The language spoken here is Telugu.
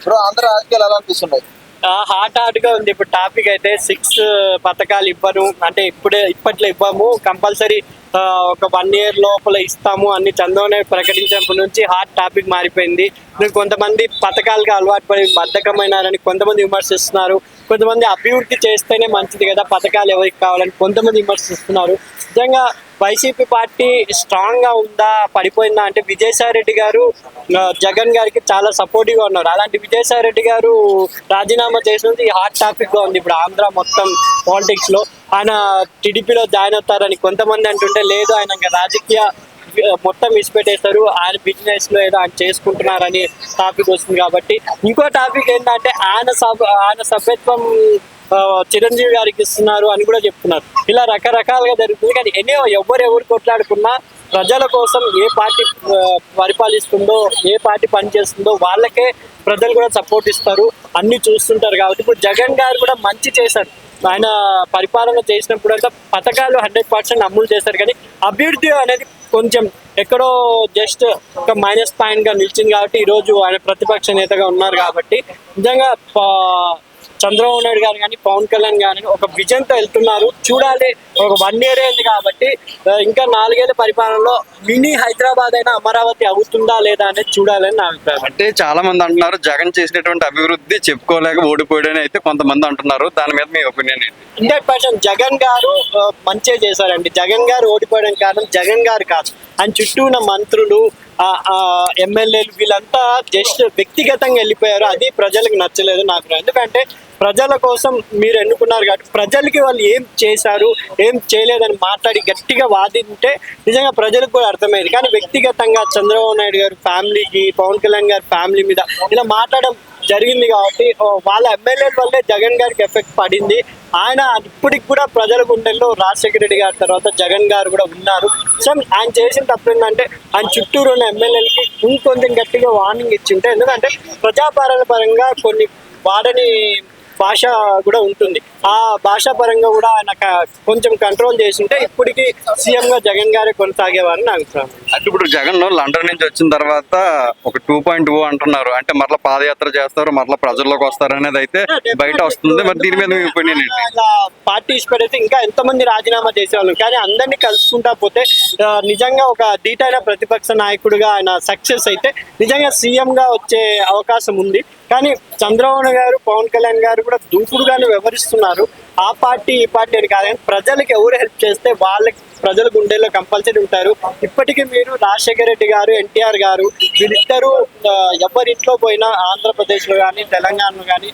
ఇప్పుడు ఆంధ్ర రాజకీయాలు ఎలా అనిపిస్తున్నాయి? హాట్ గా ఉంది ఇప్పుడు టాపిక్ అయితే 6 పథకాలు ఇవ్వను అంటే ఇప్పట్లో ఇవ్వము కంపల్సరీ ఒక 1 year లోపల ఇస్తాము అని చంద్రబాబు నాయుడు ప్రకటించినప్పటి నుంచి హాట్ టాపిక్ మారిపోయింది. కొంతమంది పథకాలుగా అలవాటు పడి బద్ధకమైనారని కొంతమంది విమర్శిస్తున్నారు. కొంతమంది అభివృద్ధి చేస్తేనే మంచిది కదా పథకాలు ఎవరికి కావాలని కొంతమంది విమర్శిస్తున్నారు. నిజంగా వైసీపీ పార్టీ స్ట్రాంగ్ గా ఉందా పడిపోయిందా అంటే విజయసాయి రెడ్డి గారు జగన్ గారికి చాలా సపోర్టివ్ గా ఉన్నారు. అలాంటి విజయసాయి రెడ్డి గారు రాజీనామా చేసినది హాట్ టాపిక్ గా ఉంది ఇప్పుడు ఆంధ్ర మొత్తం పాలిటిక్స్ లో. ఆయన టీడీపీలో జాయిన్ అవుతారని కొంతమంది అంటుంటే లేదు ఆయన ఇంకా రాజకీయ మొత్తం విసిపెట్టేస్తారు ఆయన బిజినెస్ లో ఏదో ఆయన చేసుకుంటున్నారని టాపిక్ వస్తుంది. కాబట్టి ఇంకో టాపిక్ ఏంటంటే ఆయన సభ్యత్వం చిరంజీవి గారికి ఇస్తున్నారు అని కూడా చెప్తున్నారు. ఇలా రకరకాలుగా జరుగుతుంది. కానీ ఎవరు కొట్లాడుకున్నా ప్రజల కోసం ఏ పార్టీ పరిపాలిస్తుందో ఏ పార్టీ పనిచేస్తుందో వాళ్ళకే ప్రజలు కూడా సపోర్ట్ ఇస్తారు అన్ని చూస్తుంటారు. కాబట్టి ఇప్పుడు జగన్ గారు కూడా మంచి చేశారు. ఆయన పరిపాలన చేసినప్పుడు అంతా పథకాలు 100% అమలు చేశారు. కానీ అభివృద్ధి అనేది కొంచెం ఎక్కడో జస్ట్ ఒక -పాయింట్ గా నిలిచింది. కాబట్టి ఈ రోజు ఆయన ప్రతిపక్ష నేతగా ఉన్నారు. కాబట్టి నిజంగా చంద్రబాబు నాయుడు గారు కానీ పవన్ కళ్యాణ్ గారు ఒక విజన్ తో వెళ్తున్నారు. చూడాలి ఒక 1 year అయింది కాబట్టి ఇంకా 4 ఏళ్ల పరిపాలనలో మినీ హైదరాబాద్ అయినా అమరావతి అవుతుందా లేదా అనేది చూడాలని నా అభిప్రాయం. అంటే చాలా మంది అంటున్నారు జగన్ చేసినటువంటి అభివృద్ధి చెప్పుకోలేక ఓడిపోయాడని అయితే కొంతమంది అంటున్నారు. దాని మీద మీ ఒపీనియన్ ఏంటి? 100% జగన్ గారు మంచిగా చేశారండి. జగన్ గారు ఓడిపోవడం కారణం జగన్ గారు కాదు, ఆయన చుట్టూ ఉన్న మంత్రులు ఎమ్మెల్యేలు వీళ్ళంతా జస్ట్ వ్యక్తిగతంగా వెళ్ళిపోయారు. అది ప్రజలకు నచ్చలేదు నాకు. ఎందుకంటే ప్రజల కోసం మీరు ఎన్నుకున్నారు కాబట్టి ప్రజలకి వాళ్ళు ఏం చేశారు ఏం చేయలేదని మాట్లాడి గట్టిగా వాదింటే నిజంగా ప్రజలకు కూడా అర్థమైంది. కానీ వ్యక్తిగతంగా చంద్రబాబు నాయుడు గారు ఫ్యామిలీకి పవన్ కళ్యాణ్ గారి ఫ్యామిలీ మీద ఇలా మాట్లాడడం జరిగింది. కాబట్టి వాళ్ళ ఎమ్మెల్యేల వల్లే జగన్ గారికి ఎఫెక్ట్ పడింది. ఆయన ఇప్పటికి కూడా ప్రజల గుండెల్లో రాజశేఖర రెడ్డి గారి తర్వాత జగన్ గారు కూడా ఉన్నారు. సో ఆయన చేసిన తప్పు ఏంటంటే ఆయన చుట్టూరు ఉన్న ఎమ్మెల్యేలకి ఇంకొంచెం గట్టిగా వార్నింగ్ ఇచ్చింటే, ఎందుకంటే ప్రజాపాలన పరంగా కొన్ని వాడని భాష కూడా ఉంటుంది. ఆ భాషా పరంగా కూడా ఆయన కొంచెం కంట్రోల్ చేసింటే ఇప్పటికీ సీఎం గా జగన్ గారే కొనసాగేవారు నా అభిప్రాయం. అంటే ఇప్పుడు జగన్ లండన్ నుంచి వచ్చిన తర్వాత ఒక 2.0 అంటున్నారు. అంటే మరలా పాదయాత్ర చేస్తారు మరలా ప్రజల్లోకి వస్తారు అనేది అయితే బయట వస్తుంది. మరి దీని మీద మీ ఒపీనియన్ ఏంటి? పార్టిసిపేట్ అయితే ఇంకా ఎంతమంది రాజీనామా చేసేవాళ్ళు, కానీ అందరినీ కలుసుకుంటా పోతే నిజంగా ఒక ధీటైన ప్రతిపక్ష నాయకుడిగా ఆయన సక్సెస్ అయితే నిజంగా సీఎం గా వచ్చే అవకాశం ఉంది. కానీ చంద్రబాబు గారు పవన్ కళ్యాణ్ గారు కూడా దూకుడుగానే వ్యవహరిస్తున్నారు. ఆ పార్టీ ఈ పార్టీ అని కాదు, ప్రజలకు ఎవరు హెల్ప్ చేస్తే వాళ్ళకి ప్రజల గుండెల్లో కంపల్సరీ ఉంటారు. ఇప్పటికీ మీరు రాజశేఖర రెడ్డి గారు ఎన్టీఆర్ గారు వీళ్ళిద్దరూ ఎవరింట్లో పోయినా ఆంధ్రప్రదేశ్లో కానీ తెలంగాణలో కానీ